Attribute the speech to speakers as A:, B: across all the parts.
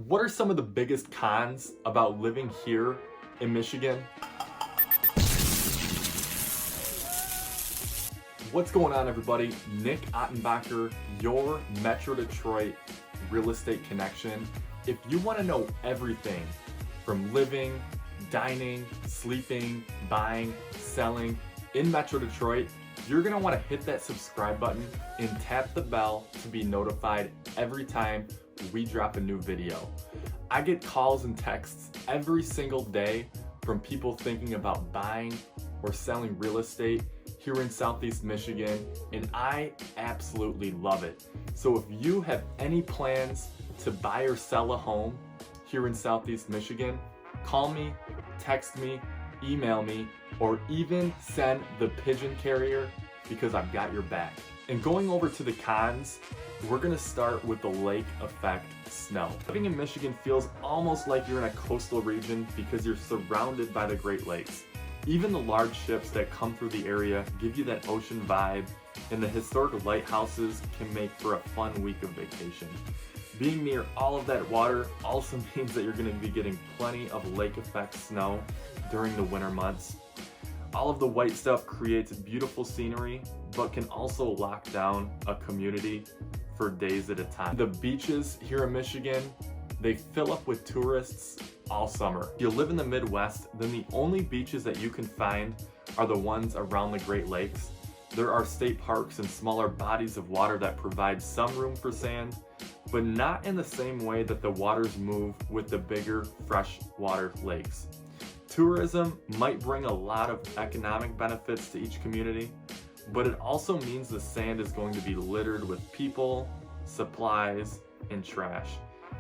A: What are some of the biggest cons about living here in Michigan? What's going on, everybody? Nick Ottenbacher, your Metro Detroit real estate connection. If you want to know everything from living, dining, sleeping, buying, selling in Metro Detroit, you're going to want to hit that subscribe button and tap the bell to be notified every time we drop a new video. I get calls and texts every single day from people thinking about buying or selling real estate here in Southeast Michigan, and I absolutely love it. So if you have any plans to buy or sell a home here in Southeast Michigan, call me, text me, email me, or even send the pigeon carrier because I've got your back. And going over to the cons, we're gonna start with the lake effect snow. Living in Michigan feels almost like you're in a coastal region because you're surrounded by the Great Lakes. Even the large ships that come through the area give you that ocean vibe, and the historic lighthouses can make for a fun week of vacation. Being near all of that water also means that you're going to be getting plenty of lake effect snow during the winter months. All of the white stuff creates beautiful scenery, but can also lock down a community for days at a time. The beaches here in Michigan, they fill up with tourists all summer. If you live in the Midwest, then the only beaches that you can find are the ones around the Great Lakes. There are state parks and smaller bodies of water that provide some room for sand, but not in the same way that the waters move with the bigger freshwater lakes. Tourism might bring a lot of economic benefits to each community, but it also means the sand is going to be littered with people, supplies, and trash.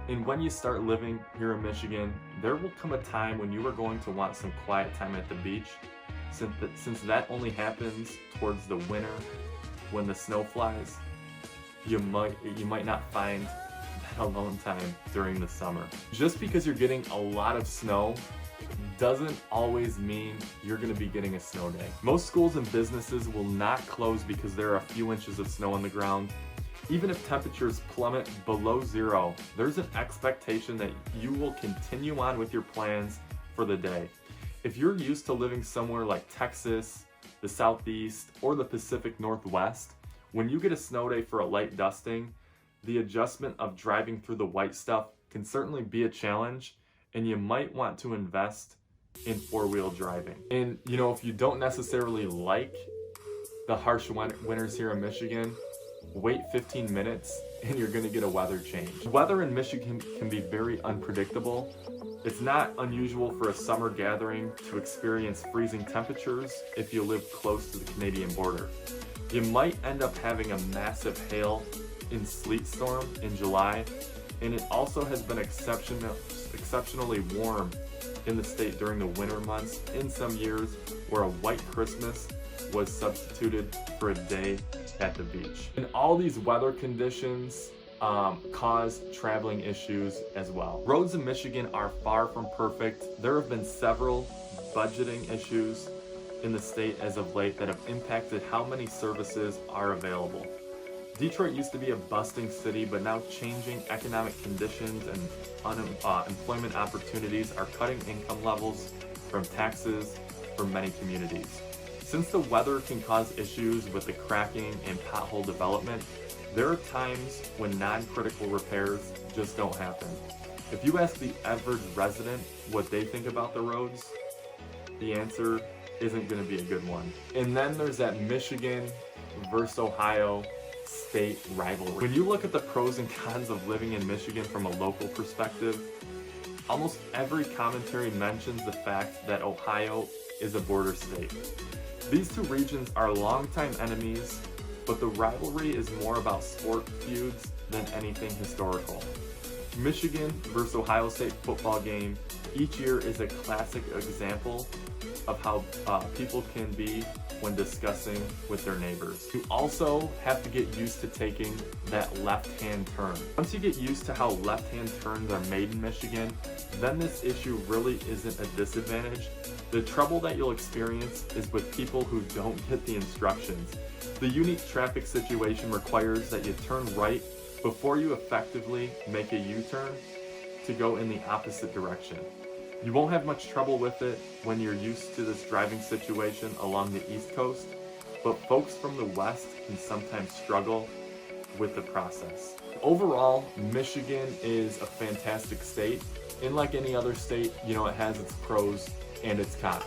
A: And when you start living here in Michigan, there will come a time when you are going to want some quiet time at the beach, since that only happens towards the winter when the snow flies. You might not find that alone time during the summer. Just because you're getting a lot of snow doesn't always mean you're going to be getting a snow day. Most schools and businesses will not close because there are a few inches of snow on the ground. Even if temperatures plummet below zero, there's an expectation that you will continue on with your plans for the day. If you're used to living somewhere like Texas, the Southeast, or the Pacific Northwest, when you get a snow day for a light dusting, the adjustment of driving through the white stuff can certainly be a challenge, and you might want to invest in four-wheel driving. And if you don't necessarily like the harsh winters here in Michigan, wait 15 minutes and you're gonna get a weather change. Weather in Michigan can be very unpredictable. It's not unusual for a summer gathering to experience freezing temperatures if you live close to the Canadian border. You might end up having a massive hail and sleet storm in July, and it also has been exceptionally warm in the state during the winter months in some years, where a white Christmas was substituted for a day at the beach. And all these weather conditions cause traveling issues as well. Roads in Michigan are far from perfect. There have been several budgeting issues in the state as of late that have impacted how many services are available. Detroit used to be a bustling city, but now changing economic conditions and employment opportunities are cutting income levels from taxes for many communities. Since the weather can cause issues with the cracking and pothole development, there are times when non-critical repairs just don't happen. If you ask the average resident what they think about the roads, the answer isn't going to be a good one. And then there's that Michigan versus Ohio state rivalry. When you look at the pros and cons of living in Michigan from a local perspective, almost every commentary mentions the fact that Ohio is a border state. These two regions are longtime enemies, but the rivalry is more about sport feuds than anything historical. Michigan versus Ohio State football game each year is a classic example of how people can be when discussing with their neighbors. You also have to get used to taking that left-hand turn. Once you get used to how left-hand turns are made in Michigan, then this issue really isn't a disadvantage. The trouble that you'll experience is with people who don't get the instructions. The unique traffic situation requires that you turn right before you effectively make a U-turn to go in the opposite direction. You won't have much trouble with it when you're used to this driving situation along the East Coast, but folks from the West can sometimes struggle with the process. Overall, Michigan is a fantastic state. And like any other state, it has its pros and its cons.